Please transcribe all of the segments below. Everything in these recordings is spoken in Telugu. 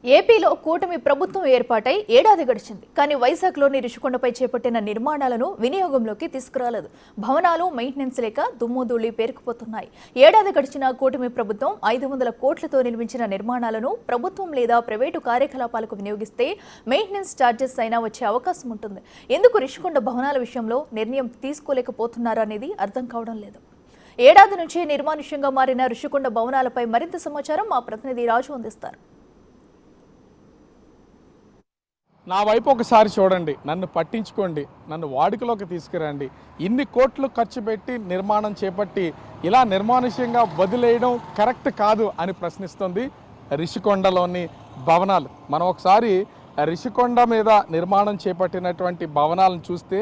ఏపీలో కూటమి ప్రభుత్వం ఏర్పాటై ఏడాది గడిచింది. కానీ వైజాగ్లోని రిషికొండపై చేపట్టిన నిర్మాణాలను వినియోగంలోకి తీసుకురాలేదు. భవనాలు మెయింటెనెన్స్ లేక దుమ్ముధూళి పేరుకుపోతున్నాయి. ఏడాది గడిచిన కూటమి ప్రభుత్వం 500 కోట్లతో నిర్మించిన నిర్మాణాలను ప్రభుత్వం లేదా ప్రైవేటు కార్యకలాపాలకు వినియోగిస్తే మెయింటెనెన్స్ ఛార్జెస్ అయినా వచ్చే అవకాశం ఉంటుంది. ఎందుకు రిషికొండ భవనాల విషయంలో నిర్ణయం తీసుకోలేకపోతున్నారు అనేది అర్థం కావడం లేదు. ఏడాది నుంచి నిర్మానుష్యంగా మారిన రిషికొండ భవనాలపై మరింత సమాచారం మా ప్రతినిధి రాజు అందిస్తారు. నా వైపు ఒకసారి చూడండి, నన్ను పట్టించుకోండి, నన్ను వాడుకలోకి తీసుకురండి. ఇన్ని కోట్లు ఖర్చు పెట్టి నిర్మాణం చేపట్టి ఇలా నిర్మానుష్యంగా వదిలేయడం కరెక్ట్ కాదు అని ప్రశ్నిస్తుంది రిషికొండలోని భవనాలు. మనం ఒకసారి రిషికొండ మీద నిర్మాణం చేపట్టినటువంటి భవనాలను చూస్తే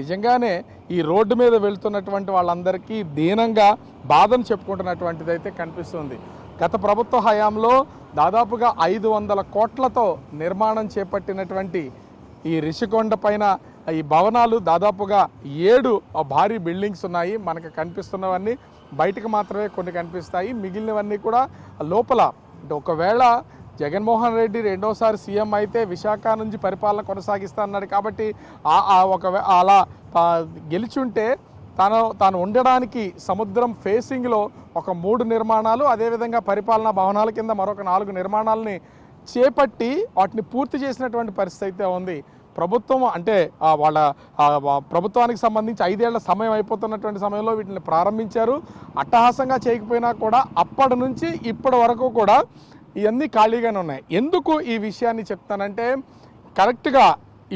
నిజంగానే ఈ రోడ్డు మీద వెళ్తున్నటువంటి వాళ్ళందరికీ దీనంగా బాధను చెప్పుకుంటున్నటువంటిది అయితే కనిపిస్తుంది. గత ప్రభుత్వ హయాంలో దాదాపుగా 500 కోట్లతో నిర్మాణం చేపట్టినటువంటి ఈ రిషికొండ పైన ఈ భవనాలు దాదాపుగా 7 భారీ బిల్డింగ్స్ ఉన్నాయి. మనకు కనిపిస్తున్నవన్నీ బయటకు మాత్రమే కొన్ని కనిపిస్తాయి, మిగిలినవన్నీ కూడా లోపల. అంటే ఒకవేళ జగన్మోహన్ రెడ్డి రెండోసారి సీఎం అయితే విశాఖ నుంచి పరిపాలన కొనసాగిస్తా అన్నాడు కాబట్టి అలా గెలిచుంటే తాను ఉండడానికి సముద్రం ఫేసింగ్లో ఒక 3 నిర్మాణాలు, అదేవిధంగా పరిపాలనా భవనాల కింద మరొక 4 నిర్మాణాలని చేపట్టి వాటిని పూర్తి చేసినటువంటి పరిస్థితి అయితే ఉంది. ప్రభుత్వం అంటే వాళ్ళ ప్రభుత్వానికి సంబంధించి 5 ఏళ్ల సమయం అయిపోతున్నటువంటి సమయంలో వీటిని ప్రారంభించారు. అట్టహాసంగా చేయకపోయినా కూడా అప్పటి నుంచి ఇప్పటి వరకు కూడా ఇవన్నీ ఖాళీగానే ఉన్నాయి. ఎందుకు ఈ విషయాన్ని చెప్తానంటే కరెక్ట్గా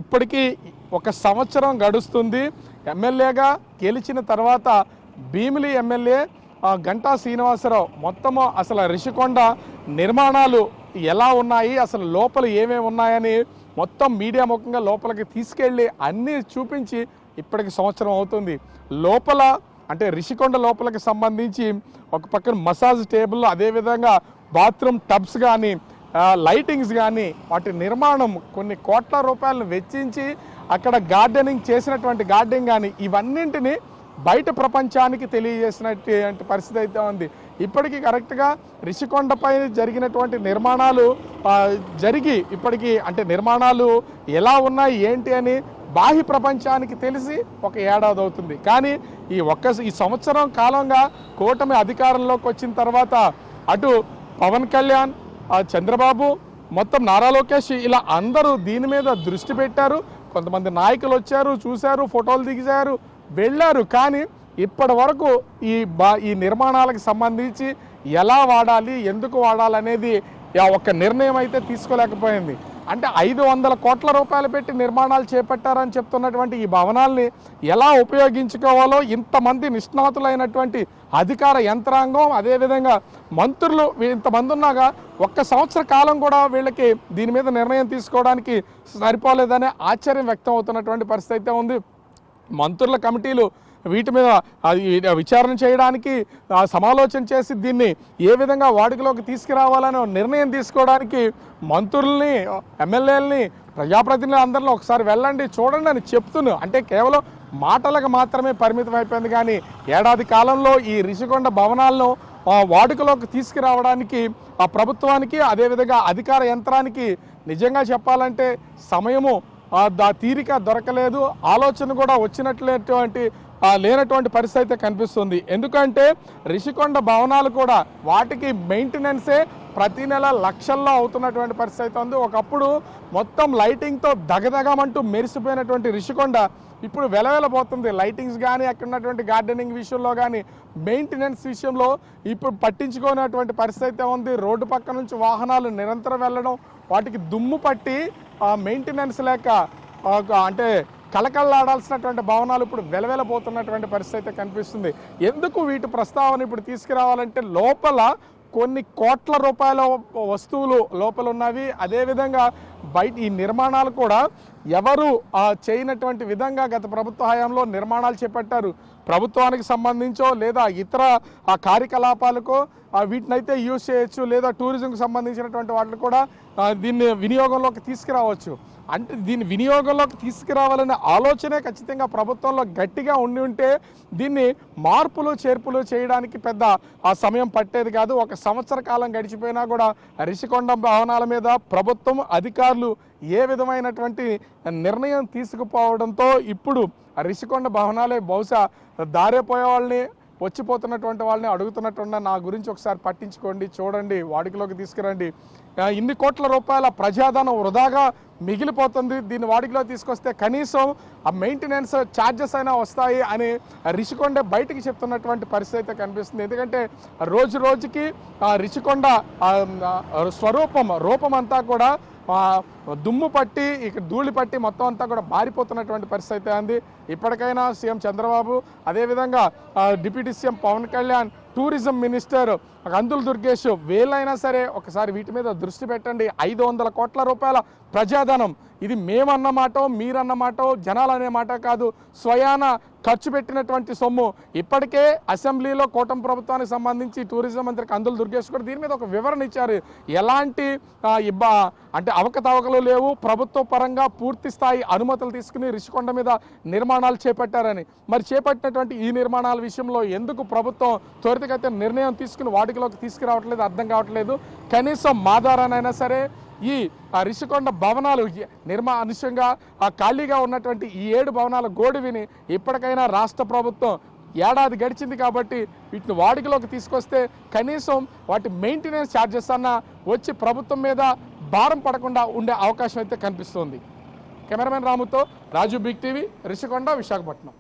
ఇప్పటికీ 1 సంవత్సరం గడుస్తుంది. ఎమ్మెల్యేగా గెలిచిన తర్వాత భీమిలి ఎమ్మెల్యే గంటా శ్రీనివాసరావు మొత్తము అసలు రిషికొండ నిర్మాణాలు ఎలా ఉన్నాయి, అసలు లోపల ఏమేమి ఉన్నాయని మొత్తం మీడియా ముఖంగా లోపలికి తీసుకెళ్ళి అన్నీ చూపించి ఇప్పటికి సంవత్సరం అవుతుంది. లోపల అంటే రిషికొండ లోపలికి సంబంధించి ఒక పక్కన మసాజ్ టేబుల్, అదేవిధంగా బాత్రూమ్ టబ్స్ కానీ లైటింగ్స్ కానీ వాటి నిర్మాణం కొన్ని కోట్ల రూపాయలను వెచ్చించి అక్కడ గార్డెనింగ్ చేసినటువంటి గార్డెనింగ్ కానీ ఇవన్నింటినీ బయట ప్రపంచానికి తెలియజేసినటువంటి పరిస్థితి అయితే ఉంది. ఇప్పటికీ కరెక్ట్గా రిషికొండపై జరిగినటువంటి నిర్మాణాలు జరిగి ఇప్పటికీ అంటే నిర్మాణాలు ఎలా ఉన్నాయి ఏంటి అని బాహ్య ప్రపంచానికి తెలిసి 1 ఏడాది అవుతుంది. కానీ ఈ సంవత్సరం కాలంగా కూటమి అధికారంలోకి వచ్చిన తర్వాత అటు పవన్ కళ్యాణ్, చంద్రబాబు, మొత్తం నారా లోకేష్ ఇలా అందరూ దీని మీద దృష్టి పెట్టారు. కొంతమంది నాయకులు వచ్చారు, చూశారు, ఫోటోలు దిగారు, వెళ్ళారు. కానీ ఇప్పటి వరకు ఈ నిర్మాణాలకు సంబంధించి ఎలా వాడాలి, ఎందుకు వాడాలి అనేది ఒక నిర్ణయం అయితే తీసుకోలేకపోయింది. అంటే 500 కోట్ల రూపాయలు పెట్టి నిర్మాణాలు చేపట్టారని చెప్తున్నటువంటి ఈ భవనాల్ని ఎలా ఉపయోగించుకోవాలో ఇంతమంది నిష్ణాతులైనటువంటి అధికార యంత్రాంగం, అదేవిధంగా మంత్రులు ఇంతమంది ఉన్నాగా 1 సంవత్సర కాలం కూడా వీళ్ళకి దీని మీద నిర్ణయం తీసుకోవడానికి సరిపోలేదనే ఆశ్చర్యం వ్యక్తం అవుతున్నటువంటి పరిస్థితి అయితే ఉంది. మంత్రుల కమిటీలు వీటి మీద విచారణ చేయడానికి సమాలోచన చేసి దీన్ని ఏ విధంగా వాడుకలోకి తీసుకురావాలని నిర్ణయం తీసుకోవడానికి మంత్రుల్ని, ఎమ్మెల్యేలని, ప్రజాప్రతినిధులు అందరిలో ఒకసారి వెళ్ళండి, చూడండి అని చెప్తున్నాను. అంటే కేవలం మాటలకు మాత్రమే పరిమితం అయిపోయింది. కానీ ఏడాది కాలంలో ఈ రిషికొండ భవనాలను వాడుకలోకి తీసుకురావడానికి ఆ ప్రభుత్వానికి, అదేవిధంగా అధికార యంత్రానికి నిజంగా చెప్పాలంటే సమయము తీరిక దొరకలేదు, ఆలోచన కూడా వచ్చినట్లేటువంటి లేనటువంటి పరిస్థితి అయితే కనిపిస్తుంది. ఎందుకంటే రిషికొండ భవనాలు కూడా వాటికి మెయింటెనెన్సే ప్రతి నెల లక్షల్లో అవుతున్నటువంటి పరిస్థితి అయితే ఉంది. ఒకప్పుడు మొత్తం లైటింగ్తో దగదగమంటూ మెరిసిపోయినటువంటి రిషికొండ ఇప్పుడు వెలవెలబోతుంది. లైటింగ్స్ కానీ అక్కడ ఉన్నటువంటి గార్డెనింగ్ విషయంలో కానీ మెయింటెనెన్స్ విషయంలో ఇప్పుడు పట్టించుకోనటువంటి పరిస్థితి అయితే ఉంది. రోడ్డు పక్క నుంచి వాహనాలు నిరంతరం వెళ్ళడం, వాటికి దుమ్ము పట్టి మెయింటెనెన్స్ లేక అంటే కలకల్లాడాల్సినటువంటి భవనాలు ఇప్పుడు వెలవెలబోతున్నటువంటి పరిస్థితి అయితే కనిపిస్తుంది. ఎందుకు వీటి ప్రస్తావన ఇప్పుడు తీసుకురావాలంటే లోపల కొన్ని కోట్ల రూపాయల వస్తువులు లోపల ఉన్నవి. అదేవిధంగా బయట ఈ నిర్మాణాలు కూడా ఎవరు చేయనటువంటి విధంగా గత ప్రభుత్వ హయాంలో నిర్మాణాలు చేపట్టారు. ప్రభుత్వానికి సంబంధించో లేదా ఇతర కార్యకలాపాలకో వీటినైతే యూజ్ చేయొచ్చు, లేదా టూరిజంకి సంబంధించినటువంటి వాటిని కూడా దీన్ని వినియోగంలోకి తీసుకురావచ్చు. అంటే దీన్ని వినియోగంలోకి తీసుకురావాలనే ఆలోచనే ఖచ్చితంగా ప్రభుత్వంలో గట్టిగా ఉంటే దీన్ని మార్పులు చేర్పులు చేయడానికి పెద్ద ఆ సమయం పట్టేది కాదు. 1 సంవత్సర కాలం గడిచిపోయినా కూడా రిషికొండ భవనాల మీద ప్రభుత్వం అధికారులు ఏ విధమైనటువంటి నిర్ణయం తీసుకుపోవడంతో ఇప్పుడు రిషికొండ భవనాలే బహుశా దారిపోయే వాళ్ళని, వచ్చిపోతున్నటువంటి వాళ్ళని అడుగుతున్నట్టున్న నా గురించి ఒకసారి పట్టించుకోండి, చూడండి, వాడుకలోకి తీసుకురండి. ఇన్ని కోట్ల రూపాయల ప్రజాధనం వృధాగా మిగిలిపోతుంది. దీన్ని వాడుకలో తీసుకొస్తే కనీసం ఆ మెయింటెనెన్స్ ఛార్జెస్ అయినా వస్తాయి అని రిషికొండ బయటికి చెప్తున్నటువంటి పరిస్థితి అయితే కనిపిస్తుంది. ఎందుకంటే రోజు రోజుకి రిషికొండ రూపం అంతా కూడా దుమ్ము పట్టి, ఇక ధూళి పట్టి మొత్తం అంతా కూడా బారిపోతున్నటువంటి పరిస్థితి అయితే ఉంది. ఇప్పటికైనా సీఎం చంద్రబాబు, అదేవిధంగా deputy CM Pawan Kalyan, tourism minister Kandula Durgesh వీళ్ళైనా సరే ఒకసారి వీటి మీద దృష్టి పెట్టండి. 500 కోట్ల రూపాయల ప్రజాధనం, ఇది మేమన్నమాటో మీరన్నమాటో జనాలు అనే మాట కాదు, స్వయాన ఖర్చు పెట్టినటువంటి సొమ్ము. ఇప్పటికే అసెంబ్లీలో కూటమి ప్రభుత్వానికి సంబంధించి టూరిజం మంత్రి కందుల దుర్గేష్ కూడా దీని మీద ఒక వివరణ ఇచ్చారు. ఎలాంటి అంటే అవకతవకలు లేవు, ప్రభుత్వ పరంగా పూర్తి స్థాయి అనుమతులు తీసుకుని రిషికొండ మీద నిర్మాణాలు చేపట్టారని. మరి చేపట్టినటువంటి ఈ నిర్మాణాల విషయంలో ఎందుకు ప్రభుత్వం త్వరితగతిన నిర్ణయం తీసుకుని వాటిలోకి తీసుకురావట్లేదు అర్థం కావట్లేదు. కనీసం మా ద్వారానైనా సరే ఈ రిషికొండ భవనాలు నిర్మానుష్యంగా ఖాళీగా ఉన్నటువంటి ఈ 7 భవనాల గోడు విని ఇప్పటికైనా రాష్ట్ర ప్రభుత్వం, ఏడాది గడిచింది కాబట్టి వీటిని వాడుకలోకి తీసుకొస్తే కనీసం వాటి మెయింటెనెన్స్ ఛార్జెస్ అన్నా వచ్చి ప్రభుత్వం మీద భారం పడకుండా ఉండే అవకాశం అయితే కనిపిస్తుంది. కెమెరామెన్ రాముతో రాజు, బిగ్ టీవీ, రిషికొండ, విశాఖపట్నం.